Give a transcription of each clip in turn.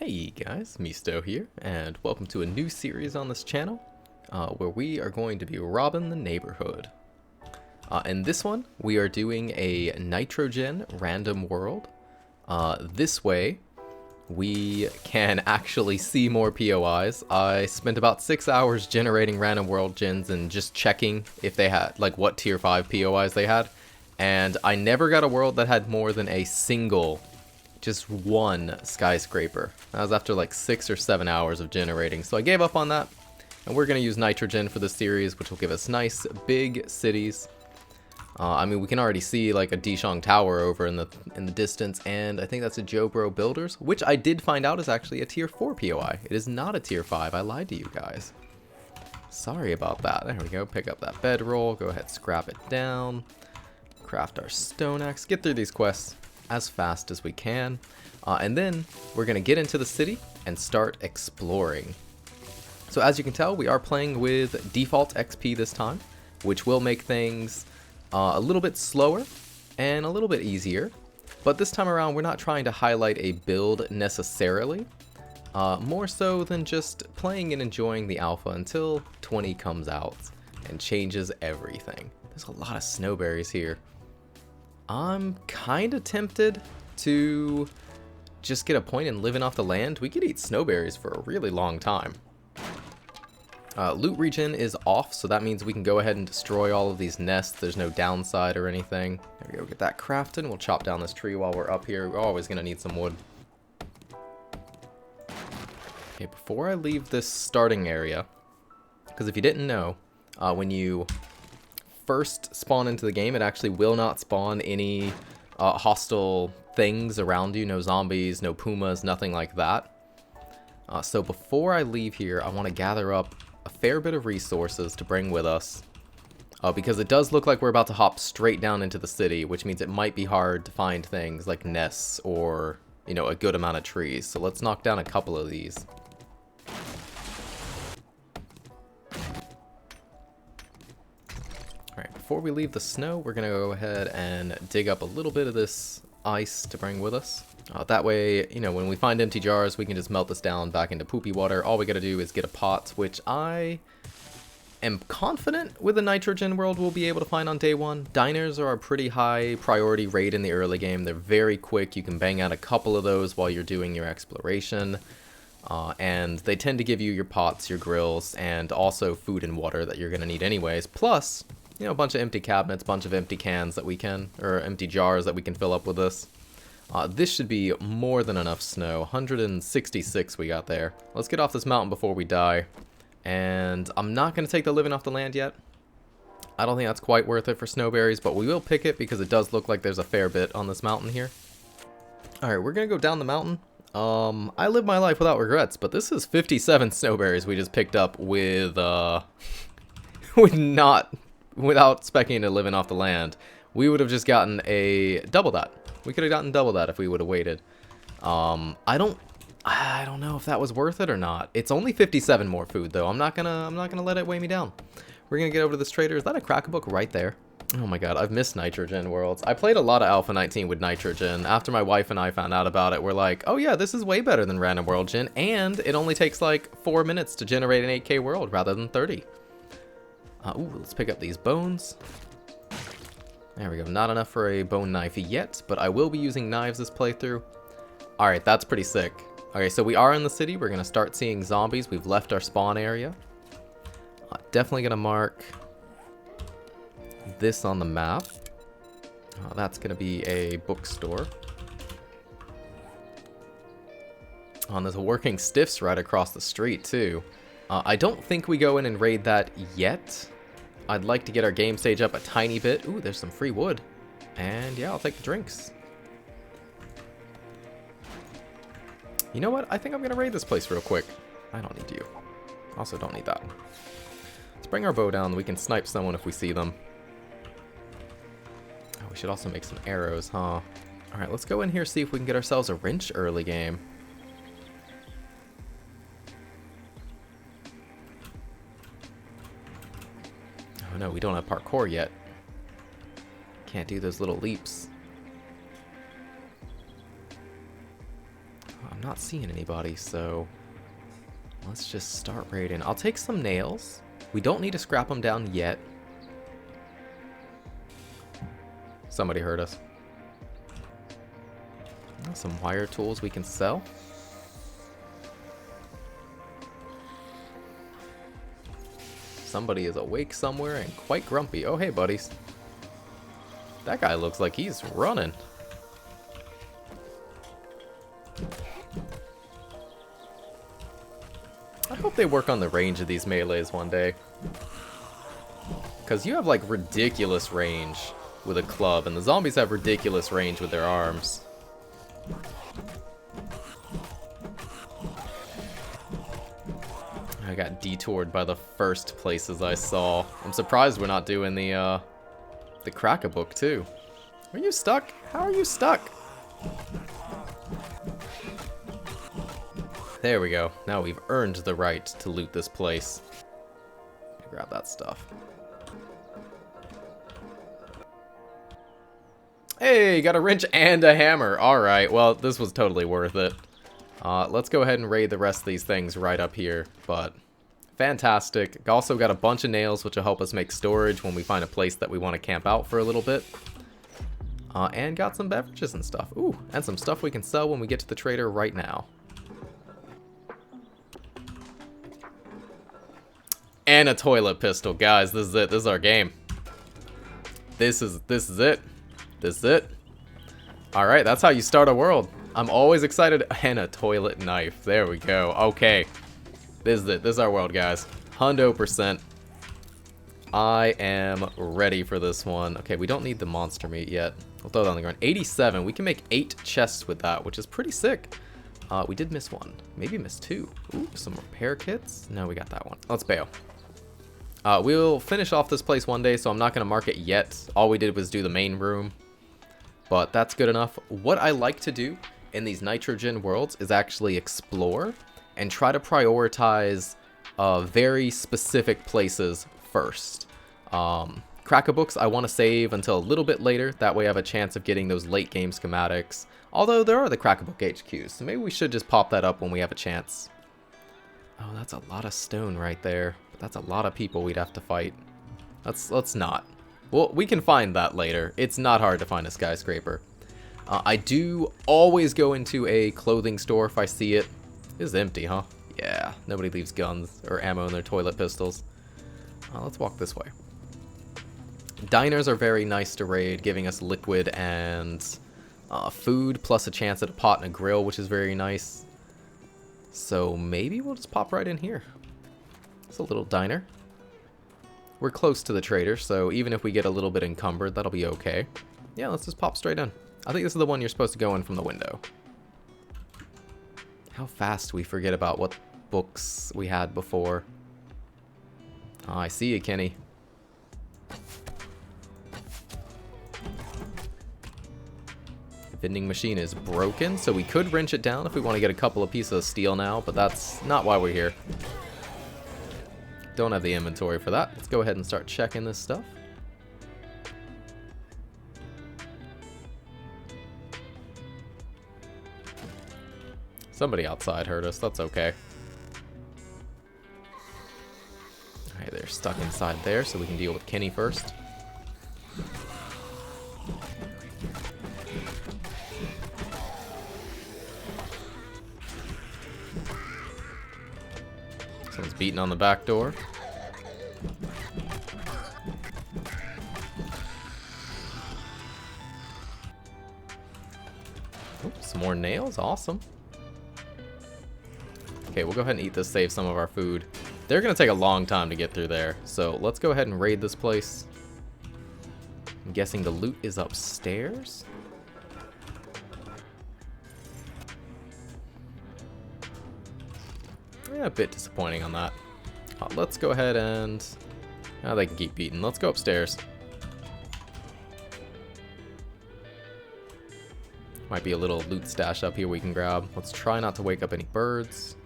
Hey guys, Misuto here, and welcome to a new series on this channel, where we are going to be robbing the neighborhood. In this one, we are doing a nitrogen random world. This way, we can actually see more POIs. I spent about 6 hours generating random world gens and just checking if they had, like, what tier 5 POIs they had, and I never got a world that had more than a single just one skyscraper. That was after like 6 or 7 hours of generating, so I gave up on that, and we're going to use nitrogen for this series, which will give us nice big cities. I mean, we can already see like a Dishong Tower over in the distance, and I think that's a Jobro Builders, which I did find out is actually a tier 4 POI. It is not a tier 5. I lied to you guys. Sorry about that. There we go. Pick up that bedroll. Go ahead, scrap it down. Craft our stone axe. Get through these quests as fast as we can, and then we're gonna get into the city and start exploring. So as you can tell, we are playing with default XP this time, which will make things a little bit slower and a little bit easier, but this time around we're not trying to highlight a build necessarily, more so than just playing and enjoying the alpha until 20 comes out and changes everything. There's a lot of snowberries here. I'm kind of tempted to just get a point in living off the land. We could eat snowberries for a really long time. Loot regen is off, so that means we can go ahead and destroy all of these nests. There's no downside or anything. There we go, get that crafted. We'll chop down this tree while we're up here. We're always going to need some wood. Okay, before I leave this starting area, because if you didn't know, when you first spawn into the game, it actually will not spawn any hostile things around you. No zombies, no pumas, nothing like that. So before I leave here, I want to gather up a fair bit of resources to bring with us, because it does look like we're about to hop straight down into the city, which means it might be hard to find things like nests or, you know, a good amount of trees. So let's knock down a couple of these. Alright, before we leave the snow, we're going to go ahead and dig up a little bit of this ice to bring with us. That way, you know, when we find empty jars, we can just melt this down back into poopy water. All we got to do is get a pot, which I am confident with the nitrogen world we'll be able to find on day one. Diners are a pretty high priority raid in the early game. They're very quick. You can bang out a couple of those while you're doing your exploration. And they tend to give you your pots, your grills, and also food and water that you're going to need anyways. Plus, you know, a bunch of empty cabinets, bunch of empty cans that we can, or empty jars that we can fill up with this. This should be more than enough snow. 166 we got there. Let's get off this mountain before we die. And I'm not going to take the living off the land yet. I don't think that's quite worth it for snowberries, but we will pick it because it does look like there's a fair bit on this mountain here. Alright, we're going to go down the mountain. I live my life without regrets, but this is 57 snowberries we just picked up with, without specking to living off the land. We would have just gotten a double that. We could have gotten double that if we would have waited. I don't know if that was worth it or not. It's only 57 more food though. I'm not gonna let it weigh me down. We're gonna get over to this trader. Is that a crack-a-book right there? Oh my god, I've missed nitrogen worlds. I played a lot of Alpha 19 with nitrogen. After my wife and I found out about it, we're like, oh yeah, this is way better than random world gen, and it only takes like 4 minutes to generate an 8K world rather than 30. Ooh, let's pick up these bones. There we go. Not enough for a bone knife yet, but I will be using knives this playthrough. Alright, that's pretty sick. Okay, so we are in the city. We're going to start seeing zombies. We've left our spawn area. Definitely going to mark this on the map. That's going to be a bookstore. There's a working stiffs right across the street, too. I don't think we go in and raid that yet. I'd like to get our game stage up a tiny bit. Ooh, there's some free wood. And yeah, I'll take the drinks. You know what? I think I'm going to raid this place real quick. I don't need you. Also don't need that. Let's bring our bow down. We can snipe someone if we see them. Oh, we should also make some arrows, huh? Alright, let's go in here, see if we can get ourselves a wrench early game. Oh no, we don't have parkour yet. Can't do those little leaps. not seeing anybody, so let's just start raiding. I'll take some nails. We don't need to scrap them down yet. Somebody heard us. Some wire tools we can sell. Somebody is awake somewhere and quite grumpy. Oh, hey, buddies. That guy looks like he's running. I hope they work on the range of these melees one day. Because you have, like, ridiculous range with a club, and the zombies have ridiculous range with their arms. I got detoured by the first places I saw. I'm surprised we're not doing the Crack-a-Book, too. Are you stuck? How are you stuck? There we go. Now we've earned the right to loot this place. Grab that stuff. Hey, got a wrench and a hammer. Alright, well, this was totally worth it. Let's go ahead and raid the rest of these things right up here, but fantastic. Also got a bunch of nails, which will help us make storage when we find a place that we want to camp out for a little bit. And got some beverages and stuff. Ooh, and some stuff we can sell when we get to the trader right now. And a toilet pistol. Guys, this is it. This is our game. This is it. This is it. Alright, that's how you start a world. I'm always excited. And a toilet knife. There we go. Okay. This is it. This is our world, guys. 100%. I am ready for this one. Okay, we don't need the monster meat yet. We'll throw that on the ground. 87. We can make 8 chests with that, which is pretty sick. We did miss one. Maybe missed 2. Ooh, some repair kits. No, we got that one. Let's bail. We'll finish off this place one day, so I'm not going to mark it yet. All we did was do the main room. But that's good enough. What I like to do in these nitrogen worlds is actually explore and try to prioritize very specific places first. Crack-a-Books I want to save until a little bit later. That way I have a chance of getting those late game schematics. Although there are the Crack-a-Book HQs, so maybe we should just pop that up when we have a chance. Oh, that's a lot of stone right there. But that's a lot of people we'd have to fight. Let's not. Well, we can find that later. It's not hard to find a skyscraper. I do always go into a clothing store if I see it. It's empty, huh? Yeah, nobody leaves guns or ammo in their toilet pistols. Let's walk this way. Diners are very nice to raid, giving us liquid and food, plus a chance at a pot and a grill, which is very nice. So maybe we'll just pop right in here. It's a little diner. We're close to the trader, so even if we get a little bit encumbered, that'll be okay. Yeah, let's just pop straight in. I think this is the one you're supposed to go in from the window. How fast we forget about what books we had before. Oh, I see you, Kenny. The vending machine is broken, so we could wrench it down if we want to get a couple of pieces of steel now, but that's not why we're here. Don't have the inventory for that. Let's go ahead and start checking this stuff. Somebody outside heard us. That's okay. Alright, they're stuck inside there, so we can deal with Kenny first. Someone's beating on the back door. Oh, some more nails. Awesome. Okay, we'll go ahead and eat this, save some of our food. They're going to take a long time to get through there, so let's go ahead and raid this place. I'm guessing the loot is upstairs. Yeah, a bit disappointing on that. Let's go ahead and... Oh, they can keep beating. Let's go upstairs. Might be a little loot stash up here we can grab. Let's try not to wake up any birds.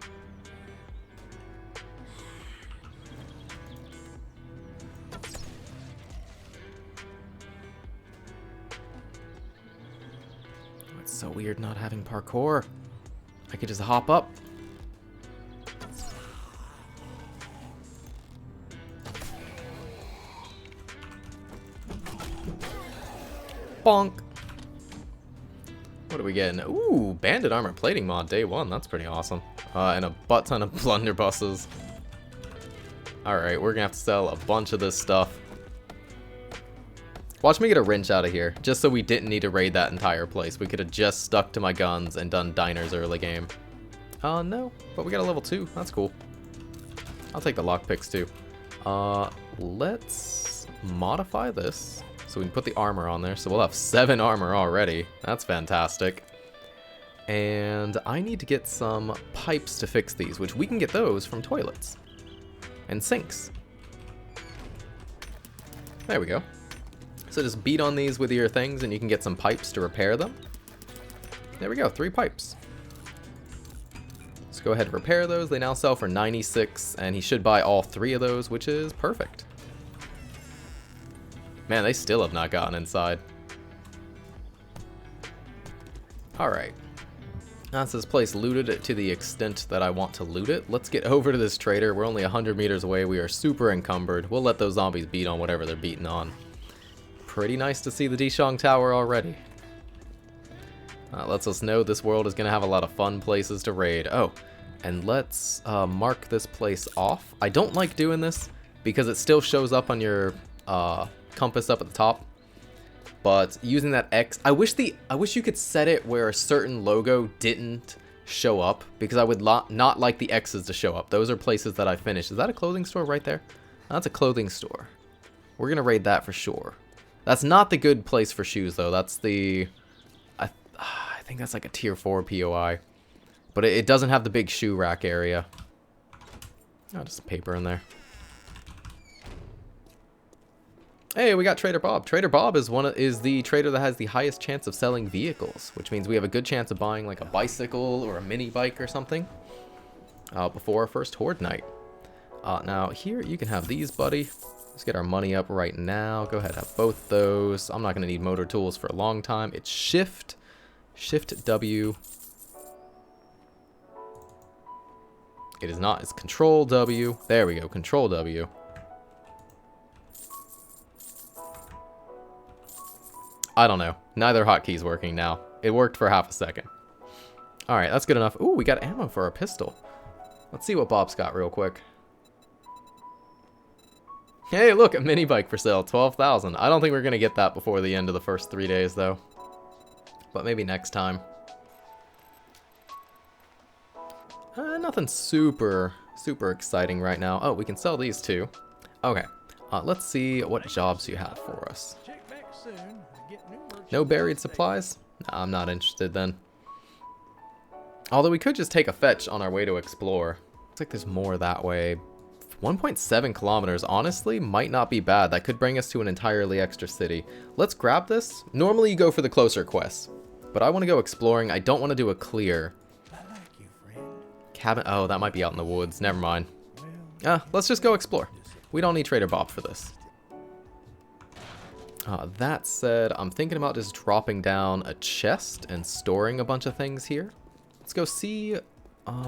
Oh, it's so weird not having parkour. I could just hop up. Bonk. What are we getting? Ooh, bandit armor plating mod day 1. That's pretty awesome. And a butt ton of blunderbusses. Alright, we're gonna have to sell a bunch of this stuff. Watch me get a wrench out of here, just so we didn't need to raid that entire place. We could have just stuck to my guns and done diners early game. No, but we got a level 2. That's cool. I'll take the lockpicks too. Let's modify this so we can put the armor on there. So we'll have 7 armor already. That's fantastic. And I need to get some pipes to fix these, which we can get those from toilets and sinks. There we go. So just beat on these with your things and you can get some pipes to repair them. There we go, 3 pipes. Let's go ahead and repair those. They now sell for 96 and he should buy all 3 of those, which is perfect. Man, they still have not gotten inside. Alright. That's this place looted to the extent that I want to loot it. Let's get over to this trader. We're only 100 meters away. We are super encumbered. We'll let those zombies beat on whatever they're beating on. Pretty nice to see the Dishong Tower already. Lets us know this world is going to have a lot of fun places to raid. Oh, and let's mark this place off. I don't like doing this because it still shows up on your compass up at the top. But using that X, I wish you could set it where a certain logo didn't show up, because I would not like the X's to show up. Those are places that I finished. Is that a clothing store right there? That's a clothing store. We're gonna raid that for sure. That's not the good place for shoes though. That's the, I think that's like a tier 4 POI, but it doesn't have the big shoe rack area. Oh, just some paper in there. Hey, we got Trader Bob. Trader Bob is the trader that has the highest chance of selling vehicles, which means we have a good chance of buying like a bicycle or a mini bike or something before our first horde night. Now here you can have these, buddy. Let's get our money up right now. Go ahead, have both those. I'm not going to need motor tools for a long time. It's Shift W. It is not. It's Control W. There we go. Control W. I don't know. Neither hotkey's working now. It worked for half a second. Alright, that's good enough. Ooh, we got ammo for our pistol. Let's see what Bob's got real quick. Hey, look, a mini bike for sale. 12,000. I don't think we're going to get that before the end of the first 3 days, though. But maybe next time. Nothing super exciting right now. Oh, we can sell these too. Okay. Let's see what jobs you have for us. No buried supplies? Nah, I'm not interested then. Although we could just take a fetch on our way to explore. Looks like there's more that way. 1.7 kilometers, honestly, might not be bad. That could bring us to an entirely extra city. Let's grab this. Normally you go for the closer quests, but I want to go exploring. I don't want to do a clear. Cabin, oh, that might be out in the woods. Never mind. Let's just go explore. We don't need Trader Bob for this. That said, I'm thinking about just dropping down a chest and storing a bunch of things here. Let's go see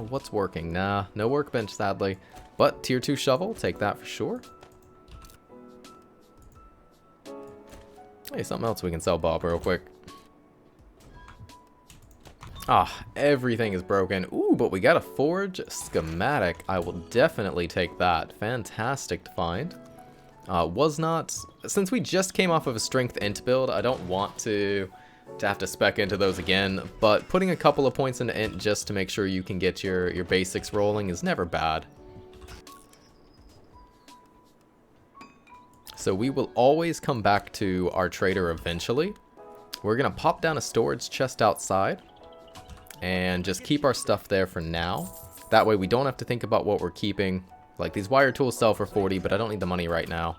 what's working. Nah, no workbench, sadly. But tier 2 shovel, take that for sure. Hey, something else we can sell Bob real quick. Everything is broken. Ooh, but we got a forge schematic. I will definitely take that. Fantastic to find. Since we just came off of a strength int build, I don't want to have to spec into those again, but putting a couple of points into int just to make sure you can get your basics rolling is never bad. So we will always come back to our trader eventually. We're gonna pop down a storage chest outside and just keep our stuff there for now. That way we don't have to think about what we're keeping. Like, these wire tools sell for 40, but I don't need the money right now.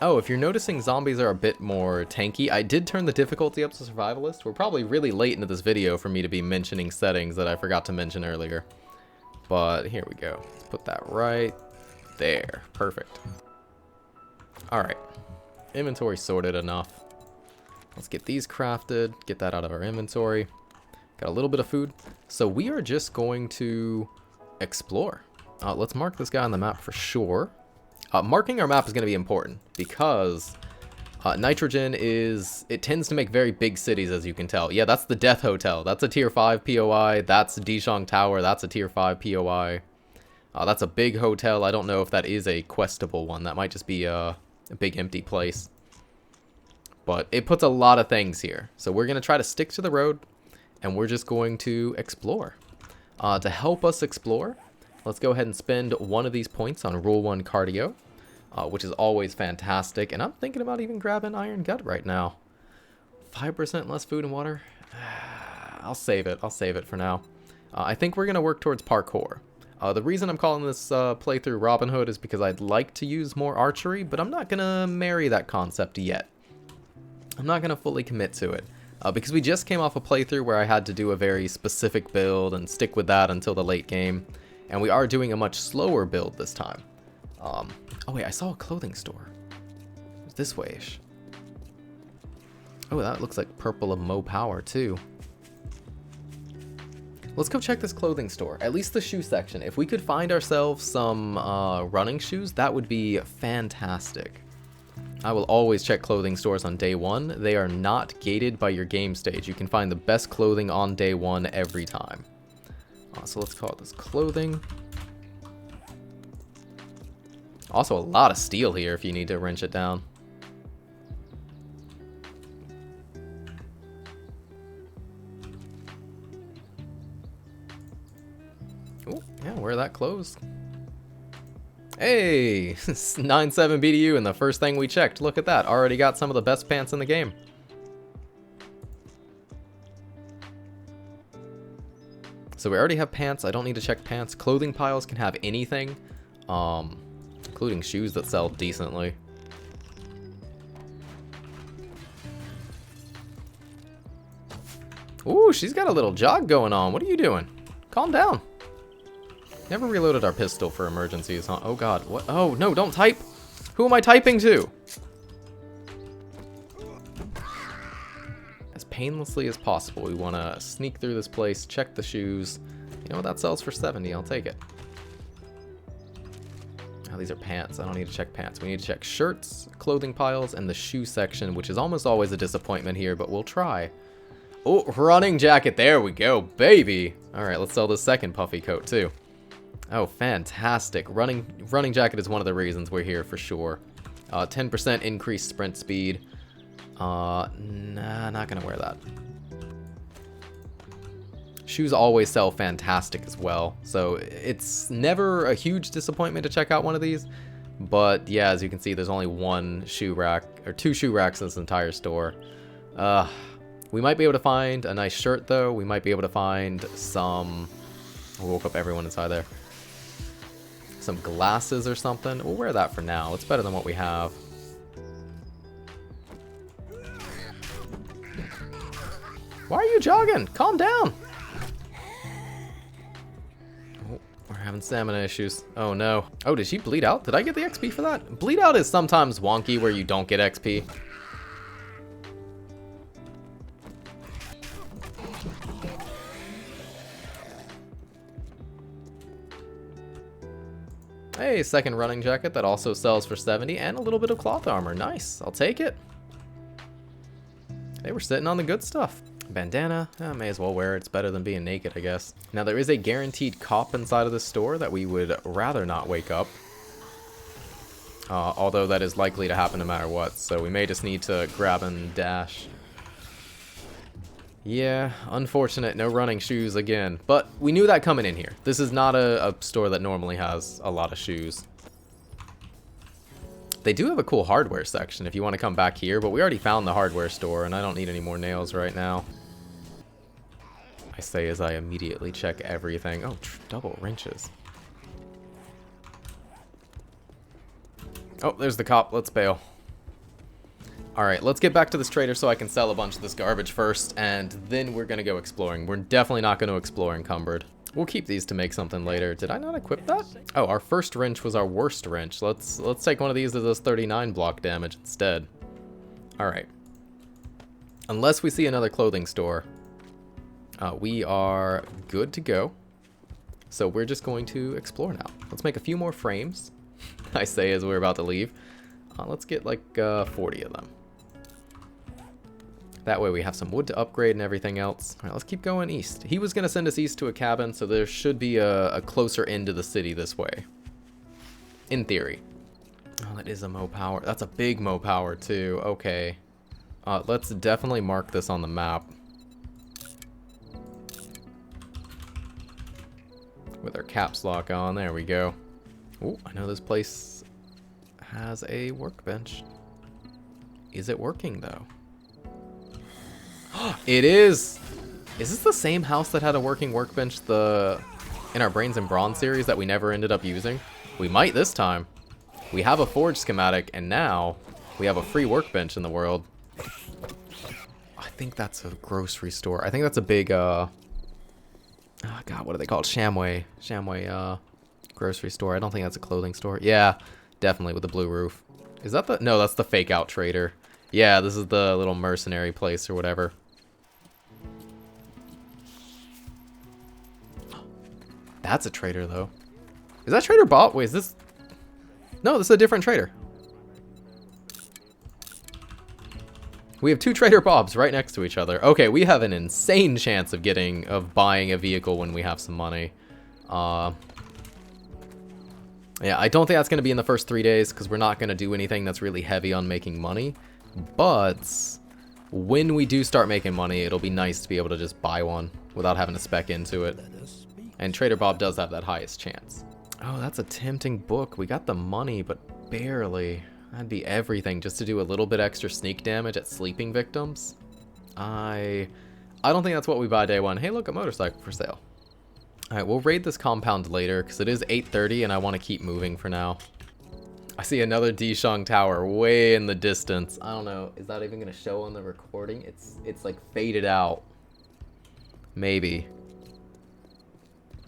Oh, if you're noticing zombies are a bit more tanky, I did turn the difficulty up to Survivalist. We're probably really late into this video for me to be mentioning settings that I forgot to mention earlier. But here we go. Let's put that right there. Perfect. Alright. Inventory sorted enough. Let's get these crafted. Get that out of our inventory. Got a little bit of food. So we are just going to explore. Let's mark this guy on the map for sure. Marking our map is going to be important because nitrogen it tends to make very big cities, as you can tell. Yeah, that's the Death Hotel. That's a tier 5 POI. That's Dijong Tower. That's a tier 5 POI. That's a big hotel. I don't know if that is a questable one. That might just be a big empty place. But it puts a lot of things here. So we're going to try to stick to the road, and we're just going to explore. To help us explore, let's go ahead and spend one of these points on Rule 1 Cardio, which is always fantastic. And I'm thinking about even grabbing Iron Gut right now. 5% less food and water. I'll save it. I'll save it for now. I think we're going to work towards parkour. The reason I'm calling this playthrough Robin Hood is because I'd like to use more archery, but I'm not going to marry that concept yet. I'm not going to fully commit to it. Because we just came off a playthrough where I had to do a very specific build and stick with that until the late game. And we are doing a much slower build this time. Oh wait, I saw a clothing store. It's this way-ish. Oh, that looks like purple of Mo Power too. Let's go check this clothing store. At least the shoe section. If we could find ourselves some running shoes, that would be fantastic. I will always check clothing stores on day 1. They are not gated by your game stage. You can find the best clothing on day 1 every time. So let's call this clothing. Also a lot of steel here if you need to wrench it down. Oh, yeah, wear that clothes. Hey, 9.7 BDU and the first thing we checked. Look at that. Already got some of the best pants in the game. So we already have pants. I don't need to check pants. Clothing piles can have anything, including shoes that sell decently. Ooh, she's got a little jog going on. What are you doing? Calm down. Never reloaded our pistol for emergencies, huh? Oh god, what? Oh no, don't type! Who am I typing to? As painlessly as possible, we want to sneak through this place, check the shoes. You know what, that sells for 70, I'll take it. Oh, these are pants, I don't need to check pants. We need to check shirts, clothing piles, and the shoe section, which is almost always a disappointment here, but we'll try. Oh, running jacket, there we go, baby! Alright, let's sell this second puffy coat too. Oh, fantastic. Running jacket is one of the reasons we're here for sure. 10% increased sprint speed. Nah, not gonna wear that. Shoes always sell fantastic as well, so it's never a huge disappointment to check out one of these. But yeah, as you can see, there's only one shoe rack, or 2 shoe racks in this entire store. We might be able to find a nice shirt though. We might be able to find some... I woke up everyone inside there. Some glasses or something. We'll wear that for now. It's better than what we have. Why are you jogging? Calm down. Oh, we're having stamina issues. Oh no. Oh, did she bleed out? Did I get the XP for that? Bleed out is sometimes wonky where you don't get XP. Hey, second running jacket that also sells for 70 and a little bit of cloth armor. Nice, I'll take it. They were sitting on the good stuff. Bandana, I may as well wear it. It's better than being naked, I guess. Now there is a guaranteed cop inside of the store that we would rather not wake up. Although that is likely to happen no matter what, so we may just need to grab and dash. Yeah, unfortunate, no running shoes again. But we knew that coming in here. This is not a store that normally has a lot of shoes. They do have a cool hardware section if you want to come back here, but we already found the hardware store and I don't need any more nails right now. I say as I immediately check everything. Oh, double wrenches. Oh, there's the cop. Let's bail. Alright, let's get back to this trader so I can sell a bunch of this garbage first, and then we're going to go exploring. We're definitely not going to explore encumbered. We'll keep these to make something later. Did I not equip that? Oh, our first wrench was our worst wrench. Let's take one of these that does 39 block damage instead. Alright. Unless we see another clothing store, we are good to go. So we're just going to explore now. Let's make a few more frames, I say as we're about to leave. Let's get like 40 of them. That way we have some wood to upgrade and everything else. All right, let's keep going east. He was going to send us east to a cabin, so there should be a closer end to the city this way. In theory. Oh, that is a Mo Power. That's a big Mo Power, too. Okay. Let's definitely mark this on the map. With our caps lock on. There we go. Oh, I know this place has a workbench. Is it working, though? It is! Is this the same house that had a working workbench in our Brains and Bronze series that we never ended up using? We might this time. We have a forge schematic, and now we have a free workbench in the world. I think that's a grocery store. I think that's a big, oh God, what are they called? Shamway grocery store. I don't think that's a clothing store. Yeah, definitely with the blue roof. Is that the... No, that's the fake out trader. Yeah, this is the little mercenary place or whatever. That's a trader, though. Is that Trader Bob? Wait, is this... No, this is a different trader. We have two Trader Bobs right next to each other. Okay, we have an insane chance of buying a vehicle when we have some money. Yeah, I don't think that's going to be in the first 3 days, because we're not going to do anything that's really heavy on making money. But when we do start making money, it'll be nice to be able to just buy one without having to spec into it. And Trader Bob does have that highest chance. Oh, that's a tempting book. We got the money, but barely. That'd be everything just to do a little bit extra sneak damage at sleeping victims. I don't think that's what we buy day one. Hey, look, a motorcycle for sale. All right, we'll raid this compound later because it is 8:30 and I want to keep moving for now. I see another Dishong Tower way in the distance. I don't know. Is that even going to show on the recording? It's like faded out. Maybe.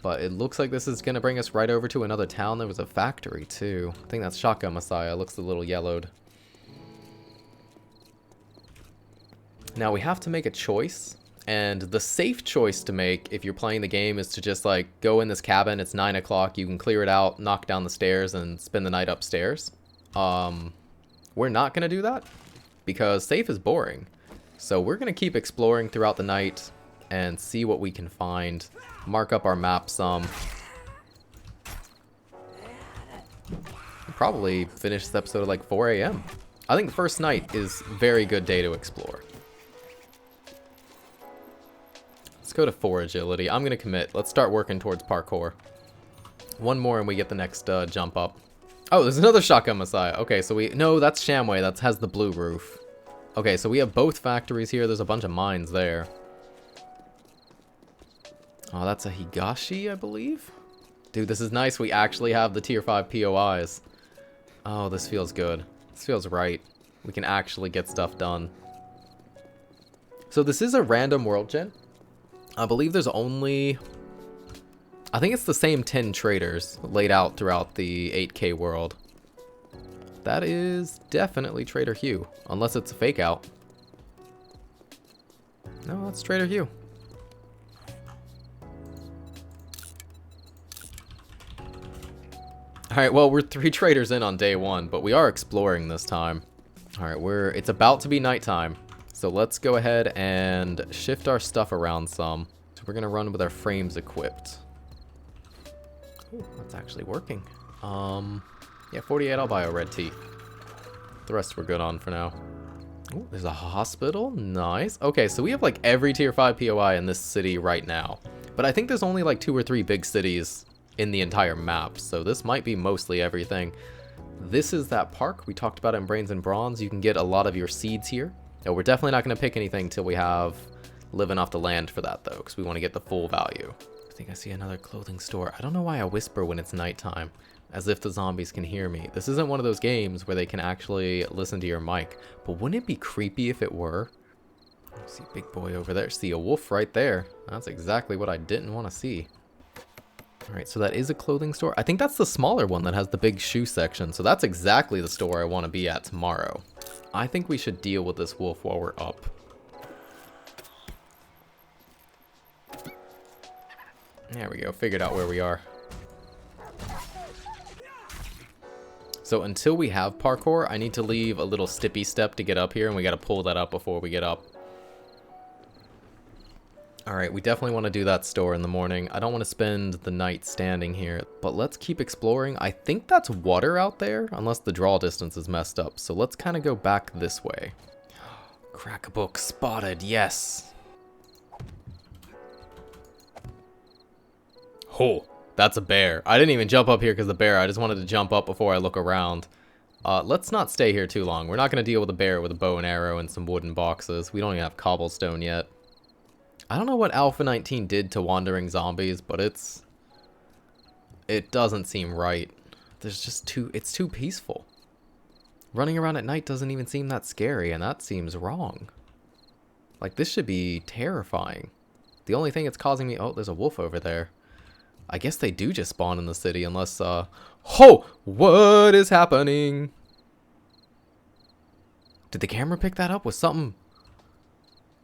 But it looks like this is going to bring us right over to another town. There was a factory, too. I think that's Shotgun Messiah. Looks a little yellowed. Now, we have to make a choice. And the safe choice to make, if you're playing the game, is to just, like, go in this cabin. It's 9 o'clock. You can clear it out, knock down the stairs, and spend the night upstairs. We're not going to do that. Because safe is boring. So we're going to keep exploring throughout the night and see what we can find. Mark up our map some. Probably finish this episode at like 4 a.m. I think the first night is a very good day to explore. Let's go to 4 agility. I'm going to commit. Let's start working towards parkour. One more and we get the next jump up. Oh, there's another Shotgun Messiah. Okay, so no, that's Shamway. That has the blue roof. Okay, so we have both factories here. There's a bunch of mines there. Oh, that's a Higashi, I believe? Dude, this is nice. We actually have the tier 5 POIs. Oh, this feels good. This feels right. We can actually get stuff done. So this is a random world gen. I believe there's only... I think it's the same 10 traders laid out throughout the 8K world. That is definitely Trader Hugh. Unless it's a fake out. No, that's Trader Hugh. Alright, well, we're 3 traders in on day 1, but we are exploring this time. Alright, it's about to be nighttime. So let's go ahead and shift our stuff around some. So we're going to run with our frames equipped. Ooh, that's actually working. Yeah, 48, I'll buy a red tea. The rest we're good on for now. Ooh, there's a hospital. Nice. Okay, so we have like every tier 5 POI in this city right now. But I think there's only like 2 or 3 big cities in the entire map, so this might be mostly everything. This is that park we talked about in Brains and Bronze. You can get a lot of your seeds here. No, we're definitely not going to pick anything till we have living off the land for that, though, because we want to get the full value. I think I see another clothing store. I don't know why I whisper when it's nighttime, as if the zombies can hear me. This isn't one of those games where they can actually listen to your mic, but wouldn't it be creepy if it were? I see a big boy over there. See a wolf right there. That's exactly what I didn't want to see. Alright, so that is a clothing store. I think that's the smaller one that has the big shoe section. So that's exactly the store I want to be at tomorrow. I think we should deal with this wolf while we're up. There we go, figured out where we are. So until we have parkour, I need to leave a little stippy step to get up here, and we gotta pull that up before we get up. Alright, we definitely want to do that store in the morning. I don't want to spend the night standing here, but let's keep exploring. I think that's water out there, unless the draw distance is messed up. So let's kind of go back this way. Crack book spotted, yes! Oh, that's a bear. I didn't even jump up here because of the bear. I just wanted to jump up before I look around. Let's not stay here too long. We're not going to deal with a bear with a bow and arrow and some wooden boxes. We don't even have cobblestone yet. I don't know what Alpha 19 did to wandering zombies, but it doesn't seem right. There's just it's too peaceful. Running around at night doesn't even seem that scary, and that seems wrong. Like, this should be terrifying. The only thing it's causing me... Oh, there's a wolf over there. I guess they do just spawn in the city unless, Oh! What is happening? Did the camera pick that up with something?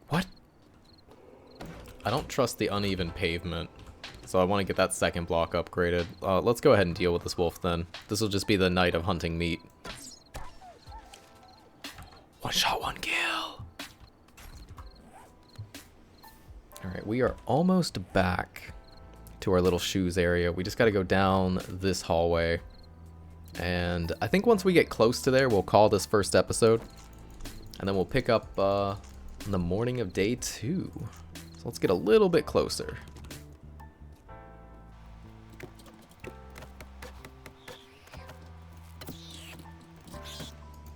What? I don't trust the uneven pavement, so I want to get that second block upgraded. Let's go ahead and deal with this wolf then. This will just be the night of hunting meat. One shot, one kill. Alright, we are almost back to our little shoes area. We just got to go down this hallway. And I think once we get close to there, we'll call this first episode. And then we'll pick up in the morning of day 2. So let's get a little bit closer.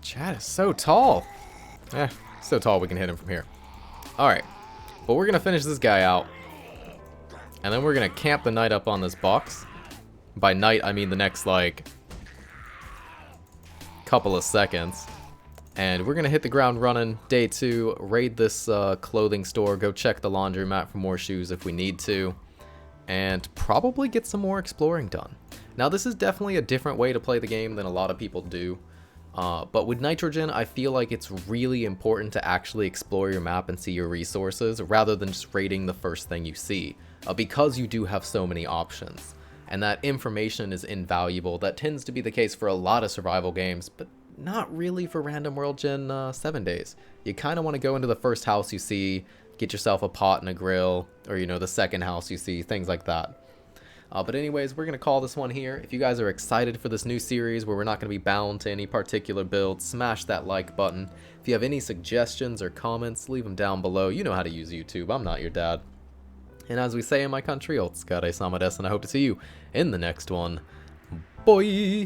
Chad is so tall. So tall we can hit him from here. Alright. But we're going to finish this guy out. And then we're going to camp the night up on this box. By night, I mean the next, like, couple of seconds. And we're going to hit the ground running. Day 2, raid this clothing store, go check the laundromat for more shoes if we need to, and probably get some more exploring done. Now, this is definitely a different way to play the game than a lot of people do, but with nitrogen, I feel like it's really important to actually explore your map and see your resources, rather than just raiding the first thing you see, because you do have so many options. And that information is invaluable. That tends to be the case for a lot of survival games, but not really for Random World Gen 7 days. You kind of want to go into the first house you see, get yourself a pot and a grill, or, you know, the second house you see, things like that. But anyways, we're going to call this one here. If you guys are excited for this new series where we're not going to be bound to any particular build, smash that like button. If you have any suggestions or comments, leave them down below. You know how to use YouTube. I'm not your dad. And as we say in my country, Otsukare-sama desu, and I hope to see you in the next one. Bye!